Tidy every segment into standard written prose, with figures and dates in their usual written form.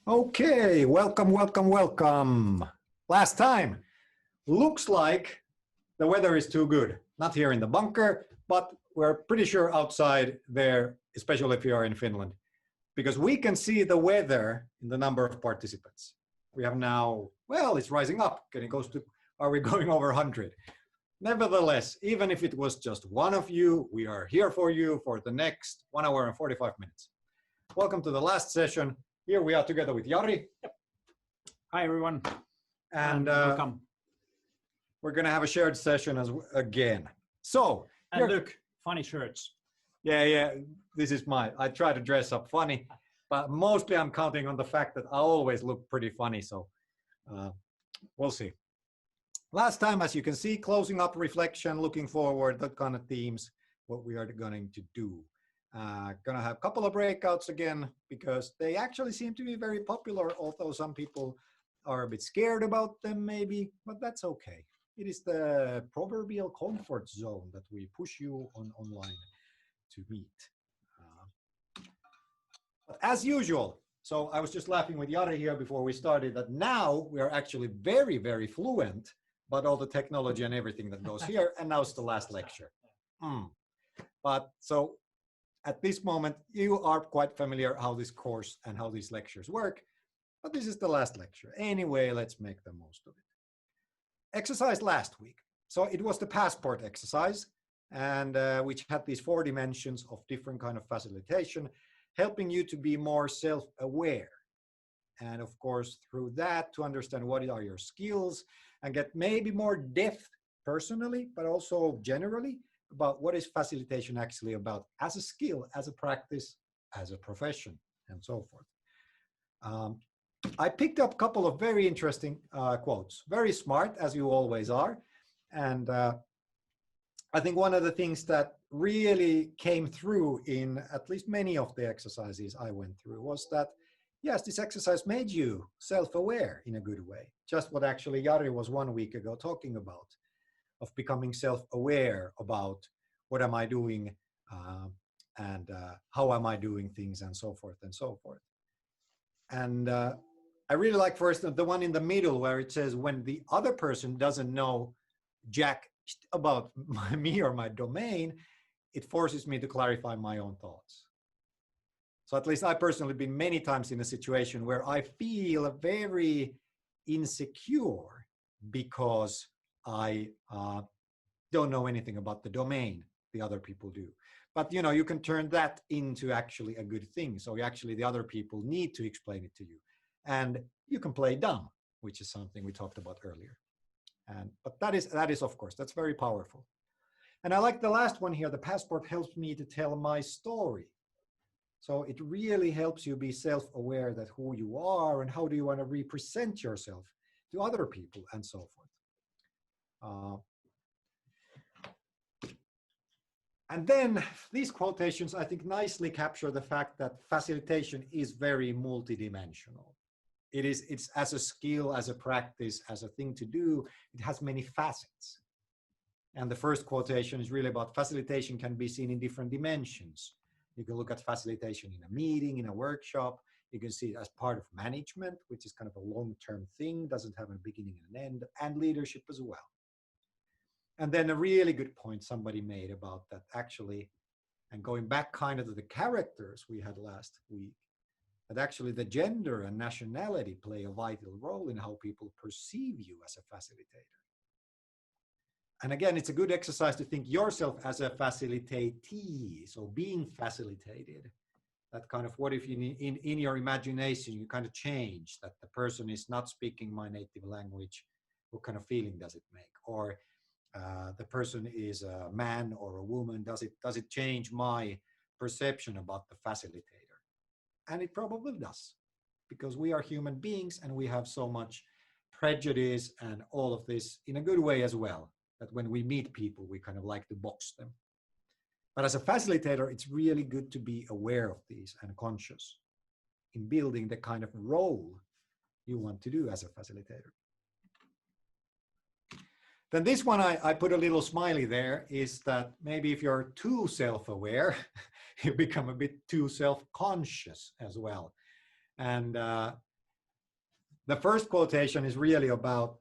Okay, welcome. Last time, looks like the weather is too good. Not here in the bunker, but we're pretty sure outside there, especially if you are in Finland, because we can see the weather in the number of participants. We have now, well, it's rising up, getting close to, are we going over 100? Nevertheless, even if it was just one of you, we are here for you for the next 1 hour and 45 minutes. Welcome to the last session. Here we are together with Jari. Hi, everyone. And welcome. We're going to have a shared session again. So, and look, funny shirts. Yeah, this is I try to dress up funny, but mostly I'm counting on the fact that I always look pretty funny. So we'll see. Last time, as you can see, closing up, reflection, looking forward, that kind of themes, what we are going to do. Gonna have a couple of breakouts again because they actually seem to be very popular, although some people are a bit scared about them maybe, but that's okay. It is the proverbial comfort zone that we push you online to meet. But as usual, so I was just laughing with Jari here before we started that now we are actually very, very fluent about all the technology and everything that goes here, and now it's the last lecture. But so at this moment, you are quite familiar how this course and how these lectures work, but this is the last lecture. Anyway, let's make the most of it. Exercise last week. So it was the passport exercise, and which had these 4 dimensions of different kind of facilitation, helping you to be more self-aware. And of course, through that, to understand what are your skills and get maybe more depth personally, but also generally, about what is facilitation actually about as a skill, as a practice, as a profession, and so forth. I picked up a couple of very interesting quotes, very smart, as you always are. And I think one of the things that really came through in at least many of the exercises I went through was that, yes, this exercise made you self-aware in a good way. Just what actually Jari was 1 week ago talking about, of becoming self-aware about what am I doing and how am I doing things and so forth and so forth. And I really like first the one in the middle where it says when the other person doesn't know jack about me or my domain, it forces me to clarify my own thoughts. So at least I personally been many times in a situation where I feel very insecure because I don't know anything about the domain the other people do. But you know, you can turn that into actually a good thing. So actually the other people need to explain it to you. And you can play dumb, which is something we talked about earlier. But that is of course, that's very powerful. And I like the last one here, the passport helps me to tell my story. So it really helps you be self-aware that who you are and how do you want to represent yourself to other people and so forth. And then these quotations, I think, nicely capture the fact that facilitation is very multidimensional. It's as a skill, as a practice, as a thing to do, it has many facets. And the first quotation is really about facilitation can be seen in different dimensions. You can look at facilitation in a meeting, in a workshop. You can see it as part of management, which is kind of a long-term thing, doesn't have a beginning and an end, and leadership as well. And then a really good point somebody made about that actually, and going back kind of to the characters we had last week, that actually the gender and nationality play a vital role in how people perceive you as a facilitator. And again, it's a good exercise to think yourself as a facilitatee, so being facilitated. That kind of what if you in your imagination you kind of change that the person is not speaking my native language, what kind of feeling does it make? Or the person is a man or a woman, does it change my perception about the facilitator? And it probably does, because we are human beings and we have so much prejudice and all of this in a good way as well, that when we meet people, we kind of like to box them. But as a facilitator, it's really good to be aware of these and conscious in building the kind of role you want to do as a facilitator. Then this one, I put a little smiley there, is that maybe if you're too self-aware, you become a bit too self-conscious as well. And The first quotation is really about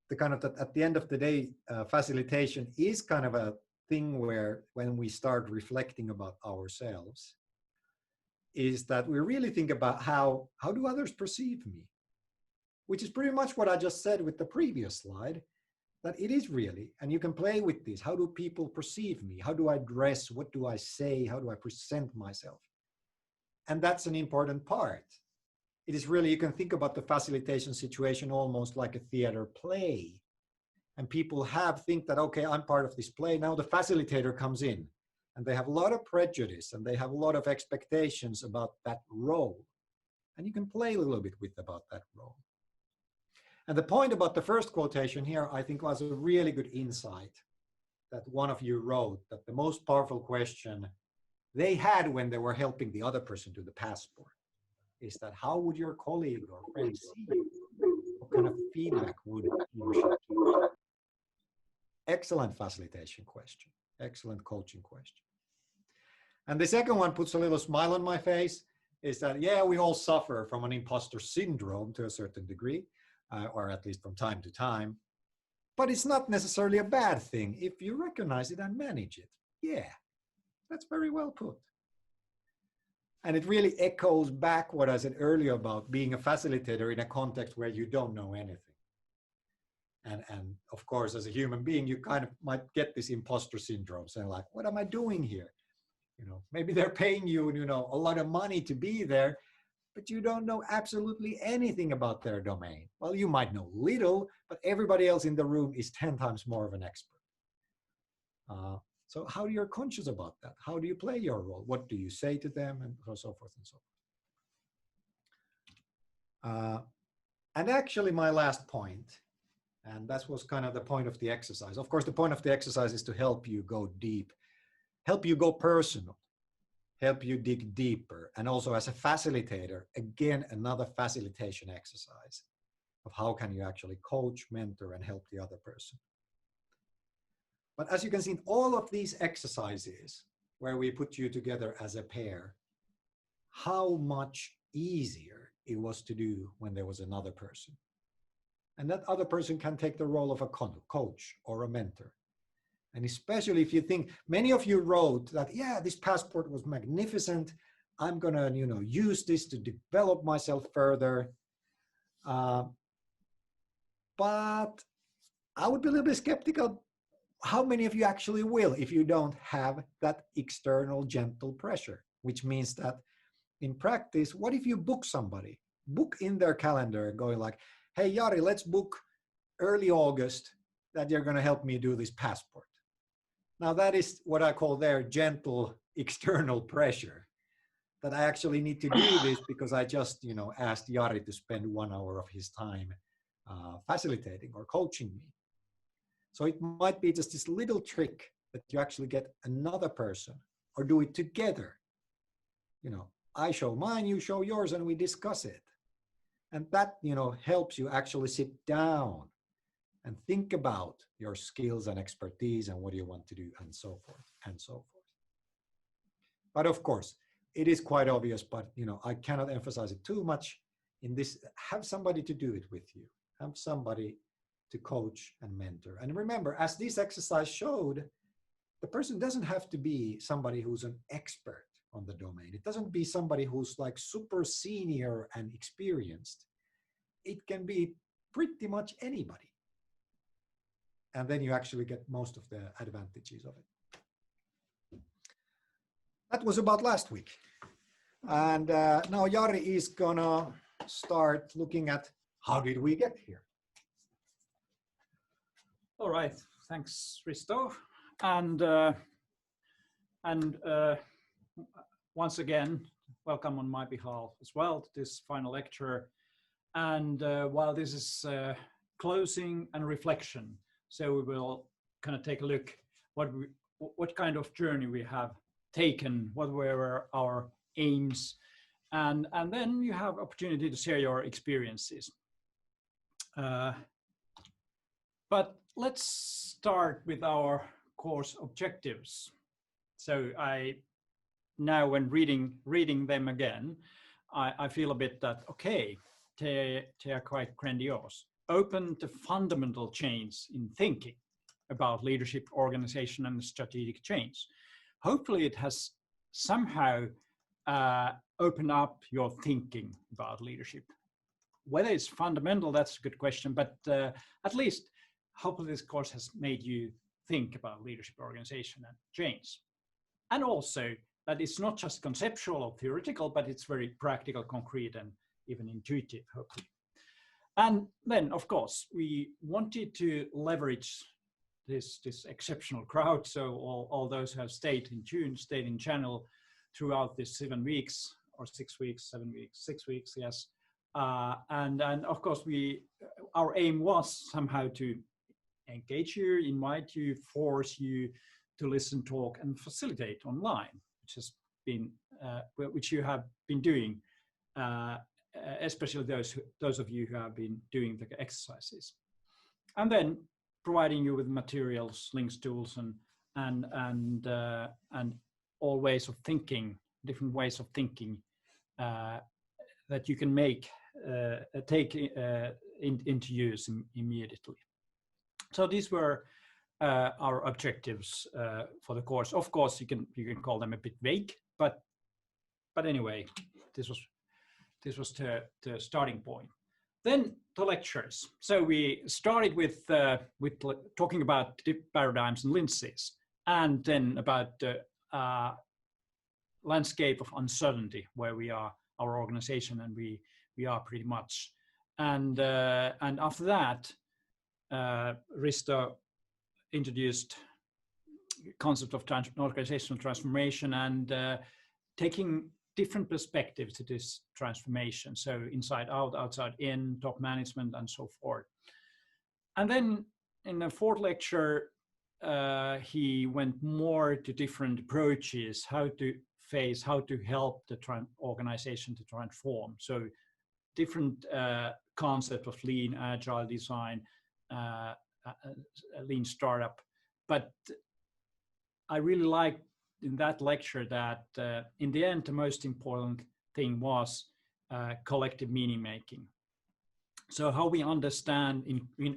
the kind of, at the end of the day, facilitation is kind of a thing where when we start reflecting about ourselves, is that we really think about how do others perceive me? Which is pretty much what I just said with the previous slide, that it is really, and you can play with this. How do people perceive me? How do I dress? What do I say? How do I present myself? And that's an important part. It is really, you can think about the facilitation situation almost like a theater play. And people think that, okay, I'm part of this play. Now the facilitator comes in and they have a lot of prejudice and they have a lot of expectations about that role. And you can play a little bit about that role. And the point about the first quotation here, I think, was a really good insight that one of you wrote, that the most powerful question they had when they were helping the other person do the passport is that how would your colleague or friend see you? What kind of feedback would he or she give? Excellent facilitation question. Excellent coaching question. And the second one puts a little smile on my face, is that, yeah, we all suffer from an imposter syndrome to a certain degree, or at least from time to time. But it's not necessarily a bad thing if you recognize it and manage it. Yeah, that's very well put. And it really echoes back what I said earlier about being a facilitator in a context where you don't know anything. And of course, as a human being, you kind of might get this imposter syndrome, saying like, what am I doing here? You know, maybe they're paying you, a lot of money to be there, but you don't know absolutely anything about their domain. Well, you might know little, but everybody else in the room is 10 times more of an expert. So how are you conscious about that? How do you play your role? What do you say to them, and so forth and so forth. And actually my last point, and that was kind of the point of the exercise. Of course, the point of the exercise is to help you go deep, help you go personal, help you dig deeper. And also as a facilitator, again, another facilitation exercise of how can you actually coach, mentor, and help the other person. But as you can see in all of these exercises where we put you together as a pair, how much easier it was to do when there was another person. And that other person can take the role of a coach or a mentor. And especially if you think, many of you wrote that, yeah, this passport was magnificent. I'm gonna, use this to develop myself further. But I would be a little bit skeptical how many of you actually will if you don't have that external gentle pressure, which means that in practice, what if you book somebody, book in their calendar going like, hey, Jari, let's book early August that you're going to help me do this passport. Now that is what I call their gentle external pressure, that I actually need to do this because I just, asked Jari to spend 1 hour of his time facilitating or coaching me. So it might be just this little trick that you actually get another person or do it together. I show mine, you show yours, and we discuss it. And that, helps you actually sit down and think about your skills and expertise and what you want to do and so forth and so forth. But of course, it is quite obvious, but, I cannot emphasize it too much in this. Have somebody to do it with you. Have somebody to coach and mentor. And remember, as this exercise showed, the person doesn't have to be somebody who's an expert on the domain. It doesn't be somebody who's like super senior and experienced. It can be pretty much anybody. And then you actually get most of the advantages of it. That was about last week. And now Jari is gonna start looking at how did we get here? All right, thanks, Risto. And once again, welcome on my behalf as well to this final lecture. And while this is closing and reflection, so we will kind of take a look what kind of journey we have taken, what were our aims, and then you have opportunity to share your experiences. But let's start with our course objectives. So now when reading them again, I feel a bit that, okay, they are quite grandiose. Open the fundamental change in thinking about leadership, organization, and strategic change. Hopefully it has somehow opened up your thinking about leadership. Whether it's fundamental, that's a good question, but at least hopefully this course has made you think about leadership, organization, and change. And also that it's not just conceptual or theoretical, but it's very practical, concrete, and even intuitive, hopefully. And then, of course, we wanted to leverage this exceptional crowd. So all those who have stayed in tune, stayed in channel throughout this 7 weeks or 6 weeks, 7 weeks, 6 weeks, yes. And of course, our aim was somehow to engage you, invite you, force you to listen, talk, and facilitate online, which has been, which you have been doing. Especially those of you who have been doing the exercises, and then providing you with materials, links, tools, and all ways of thinking, different ways of thinking that you can take into use immediately. So these were our objectives for the course. Of course, you can call them a bit vague, but anyway, this was the starting point. Then the lectures. So we started with talking about paradigms and lenses, and then about the landscape of uncertainty where we are, our organization, and we are pretty much. And after that, Risto introduced concept of organizational transformation and taking different perspectives to this transformation. So inside out, outside in, top management, and so forth. And then in the fourth lecture, he went more to different approaches, how to help the organization to transform. So different concept of lean, agile design, lean startup. But I really liked in that lecture that in the end, the most important thing was collective meaning making. So how we understand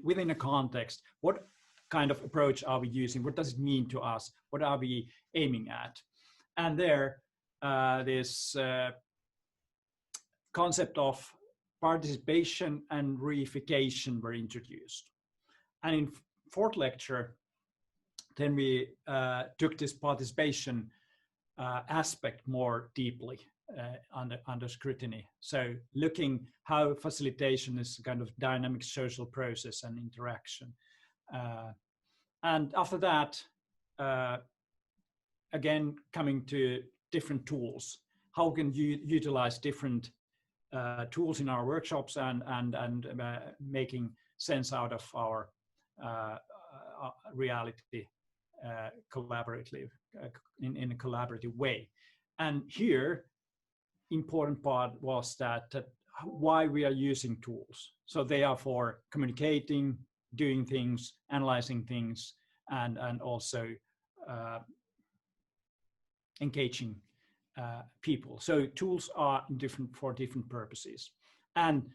within a context, what kind of approach are we using? What does it mean to us? What are we aiming at? And there, this concept of participation and reification were introduced. And in fourth lecture, then we took this participation aspect more deeply under scrutiny. So looking how facilitation is a kind of dynamic social process and interaction. And after that, again, coming to different tools, how can you utilize different tools in our workshops and making sense out of our reality collaboratively in a collaborative way. And here, important part was that why we are using tools. So they are for communicating, doing things, analyzing things, and also engaging people. So tools are for different purposes, and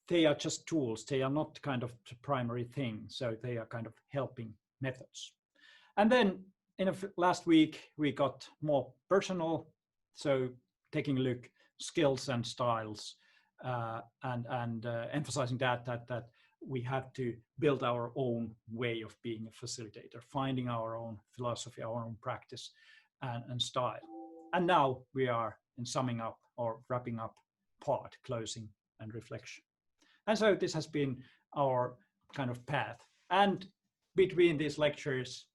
they are just tools. They are not kind of the primary thing. So they are kind of helping methods. And then in last week, we got more personal. So taking a look, skills and styles, and emphasizing that we have to build our own way of being a facilitator, finding our own philosophy, our own practice and style. And now we are in summing up or wrapping up part, closing and reflection. And so this has been our kind of path. And between these lectures,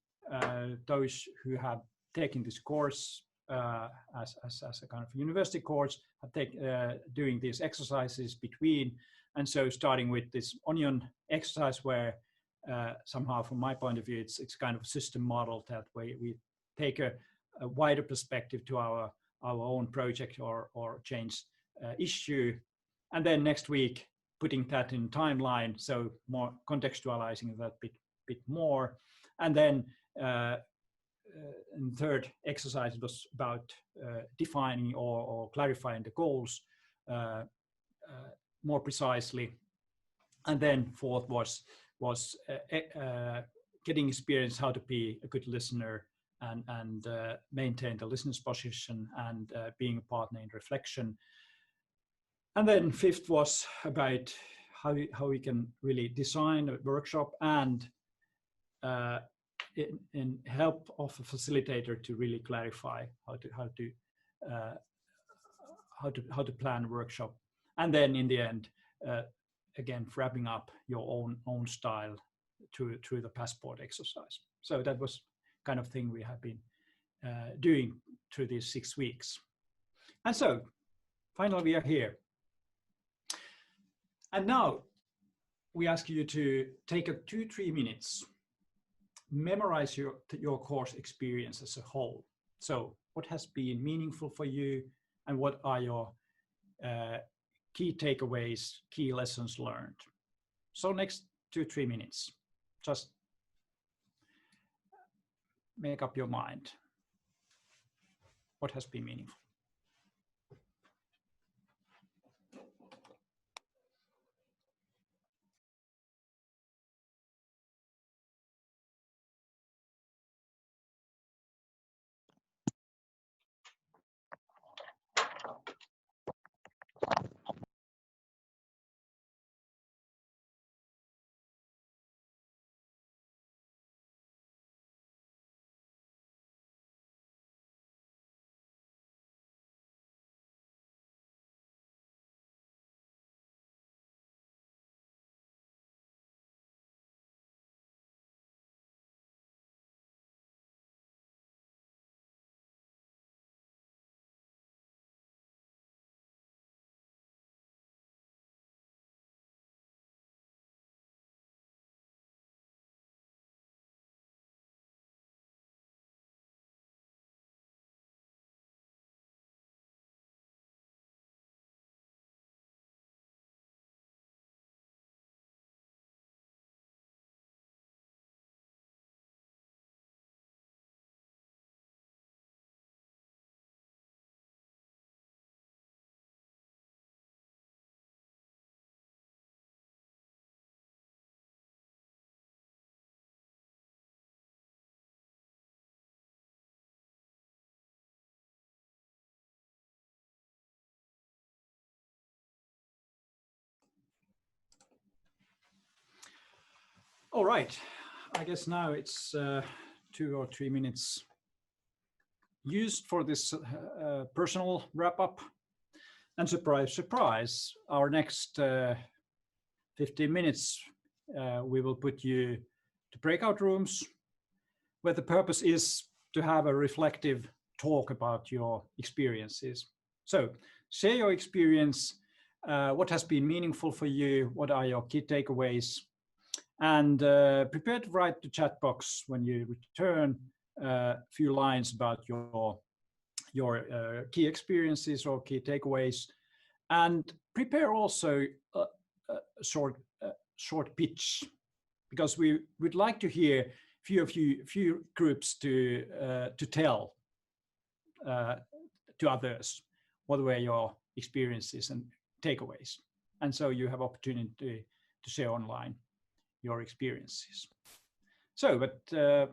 those who have taken this course as a kind of university course have doing these exercises between. And so starting with this onion exercise where somehow from my point of view, it's kind of a system model that we take a wider perspective to our own project or change issue. And then next week, putting that in timeline, so more contextualizing that bit more. And then in third exercise was about defining or clarifying the goals, more precisely. And then fourth was getting experience how to be a good listener and maintain the listener's position and being a partner in reflection. And then fifth was about how we can really design a workshop and in help of a facilitator to really clarify how to plan a workshop. And then in the end, again, wrapping up your own style through the passport exercise. So that was kind of thing we have been doing through these 6 weeks. And so finally we are here. And now we ask you to take a 2-3 minutes, memorize your course experience as a whole. So what has been meaningful for you and what are your key takeaways, key lessons learned. So next 2-3 minutes, just make up your mind. What has been meaningful? All right, I guess now it's 2 or 3 minutes used for this personal wrap up. And surprise, surprise, our next 15 minutes, we will put you to breakout rooms where the purpose is to have a reflective talk about your experiences. So share your experience, what has been meaningful for you, what are your key takeaways, and prepare to write the chat box when you return a few lines about your key experiences or key takeaways, and prepare also a short pitch, because we would like to hear few groups to tell to others what were your experiences and takeaways, and so you have opportunity to share online your experiences. So, but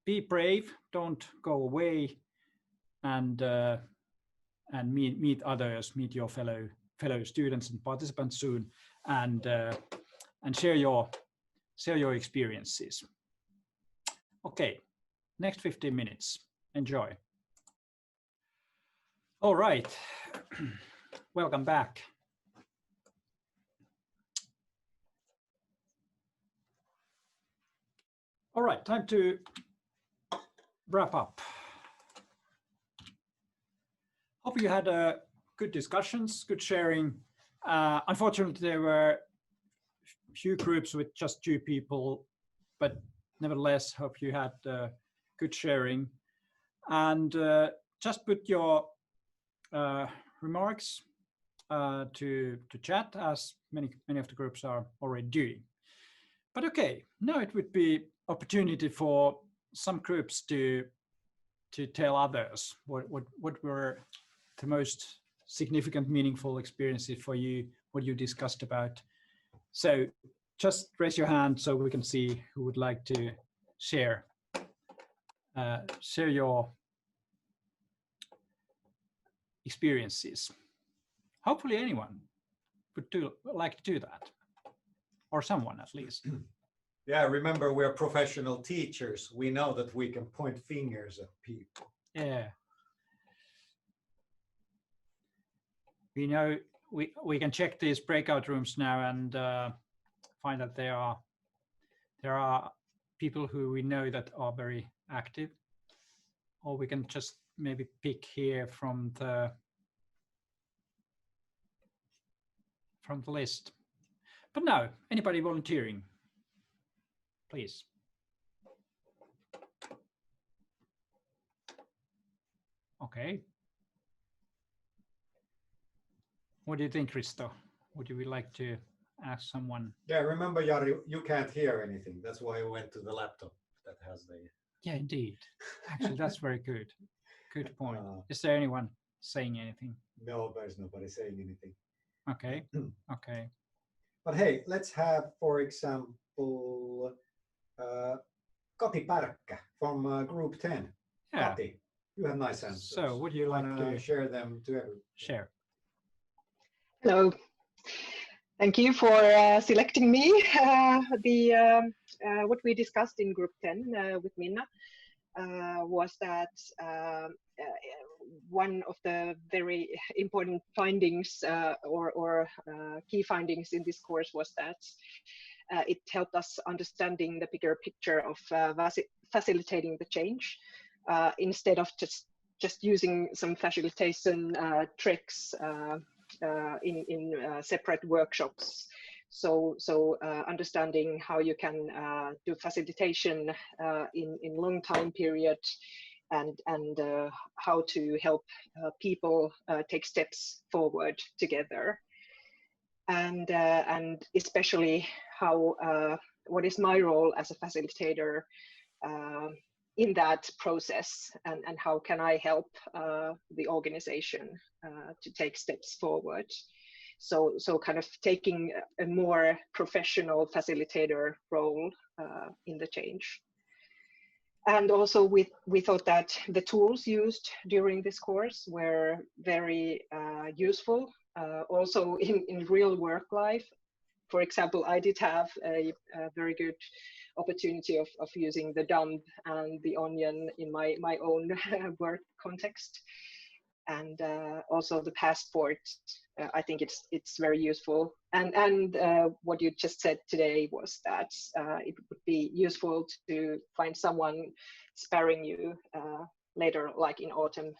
be brave, don't go away, and meet others, meet your fellow students and participants soon, and share your experiences. Okay, next 15 minutes. Enjoy. All right, welcome back. All right, time to wrap up. Hope you had good discussions, good sharing. Unfortunately, there were few groups with just 2 people, but nevertheless, hope you had good sharing. And just put your remarks to chat, as many of the groups are already doing. But okay, now it would be opportunity for some groups to tell others what were the most significant, meaningful experiences for you, what you discussed about. So just raise your hand so we can see who would like to share your experiences. Hopefully anyone would like to do that, or someone at least. Yeah, remember we're professional teachers. We know that we can point fingers at people. Yeah. We know we can check these breakout rooms now and find that there are people who we know that are very active, or we can just maybe pick here from the list. But no, anybody volunteering, please. Okay. What do you think, Risto? Would you like to ask someone? Yeah, remember, Jari, you can't hear anything. That's why I went to the laptop that has the... Yeah, indeed. Actually, that's very good. Good point. Is there anyone saying anything? No, there's nobody saying anything. Okay. Okay. But hey, let's have, for example, Kati Pärkkä from Group 10. Yeah. Kati, you have nice answers. So would you like to share them to everyone? Share. Hello. Thank you for selecting me. What we discussed in Group 10 with Minna was that one of the very important findings or key findings in this course was that it helped us understanding the bigger picture of facilitating the change instead of just using some facilitation tricks in separate workshops. So understanding how you can do facilitation in long time period and how to help people take steps forward together, and especially how what is my role as a facilitator in that process, and how can I help the organization to take steps forward. So kind of taking a more professional facilitator role in the change. And also we thought that the tools used during this course were very useful, also in real work life. For example, I did have a very good opportunity of using the dump and the onion in my own work context. And also the passport, I think it's very useful. And what you just said today was that it would be useful to find someone sparring you later, like in autumn,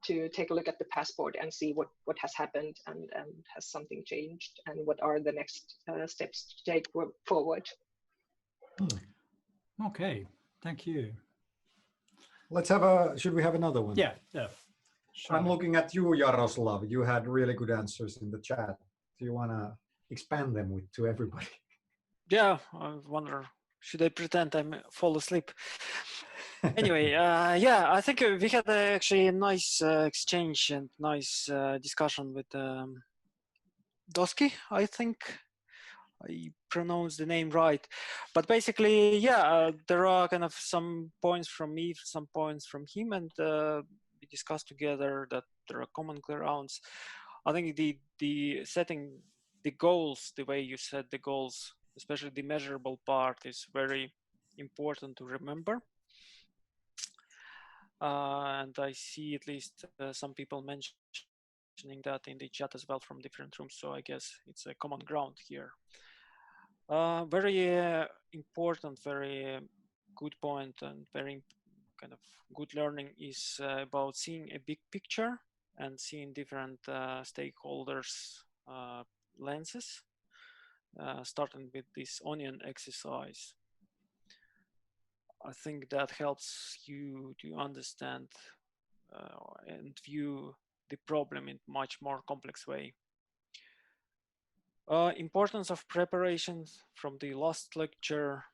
to take a look at the passport and see what has happened and has something changed and what are the next steps to take forward. Okay, thank you. Let's have should we have another one? Yeah, yeah. Sure. I'm looking at you, Jaroslav. You had really good answers in the chat. Do you want to expand them to everybody? Yeah, I wonder, should I pretend I'm fall asleep? Anyway, yeah, I think we had actually a nice exchange and nice discussion with Doski, I think I pronounced the name right. But basically, yeah, there are kind of some points from me, some points from him, and we discussed together that there are common grounds. I think the setting the goals, the way you set the goals, especially the measurable part, is very important to remember. And I see at least some people mentioning that in the chat as well from different rooms. So I guess it's a common ground here. Very important, very good point, and very kind of good learning is about seeing a big picture and seeing different stakeholders' lenses, starting with this onion exercise. I think that helps you to understand and view the problem in much more complex way. Importance of preparations from the last lecture,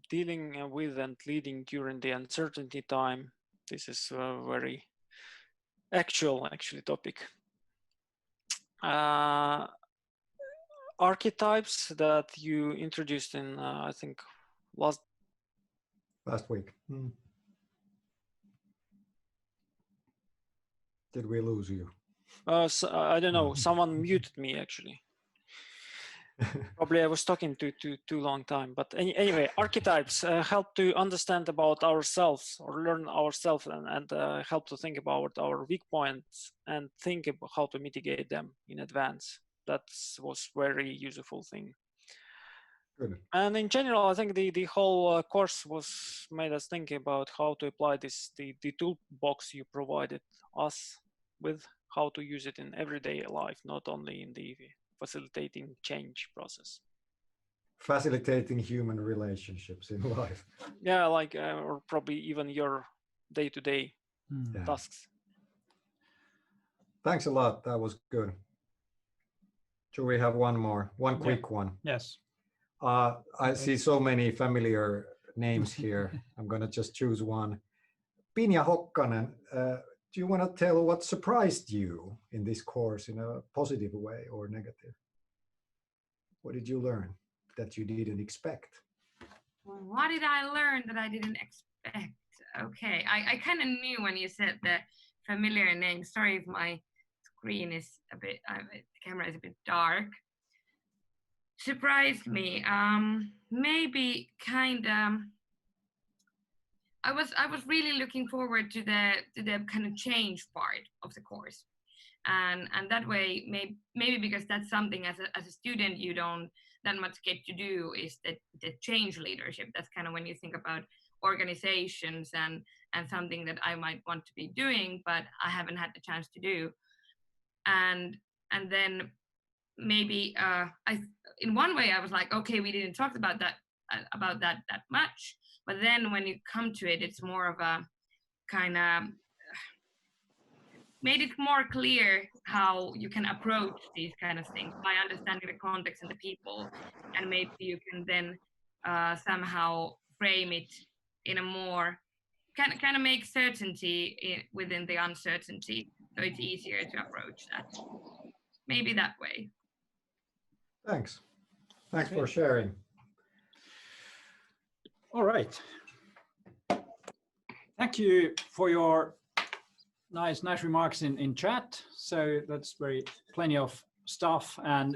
dealing with and leading during the uncertainty time. This is a very actual topic. Archetypes that you introduced in, I think, last week. Did we lose you? So, I don't know. Someone muted me actually. Probably I was talking too long time. But anyway, archetypes help to understand about ourselves or learn ourselves and help to think about our weak points and think about how to mitigate them in advance. That was very useful thing. Good. And in general, I think the whole course was made us think about how to apply the toolbox you provided us with, how to use it in everyday life, not only in the facilitating change process. Facilitating human relationships in life. Yeah, like or probably even your day-to-day tasks. Thanks a lot. That was good. Should we have one more? One quick one. Yes. I see so many familiar names here. I'm going to just choose one. Pinja Hokkanen, do you want to tell what surprised you in this course in a positive way or negative? What did you learn that you didn't expect? Well, what did I learn that I didn't expect? Okay, I kind of knew when you said the familiar name. Sorry if my screen is a bit, the camera is a bit dark. Surprised me. Maybe kind of. I was really looking forward to the kind of change part of the course, and that way maybe because that's something as a student you don't that much get to do is the change leadership. That's kind of when you think about organizations and something that I might want to be doing, but I haven't had the chance to do, and then maybe in one way I was like, okay, we didn't talk about that much, but then when you come to it, it's more of a kind of made it more clear how you can approach these kind of things by understanding the context and the people, and maybe you can then somehow frame it in a more kind of make certainty within the uncertainty, so it's easier to approach that. Maybe that way. Thanks for sharing. All right. Thank you for your nice remarks in chat. So that's plenty of stuff, and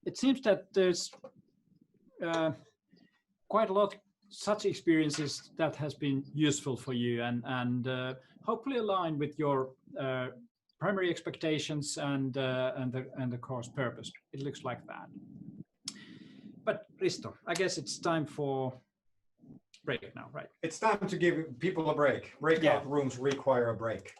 it seems that there's quite a lot such experiences that has been useful for you and hopefully aligned with your primary expectations and the course purpose. It looks like that. But Risto, I guess it's time for break now, right? It's time to give people a break. Breakout rooms require a break.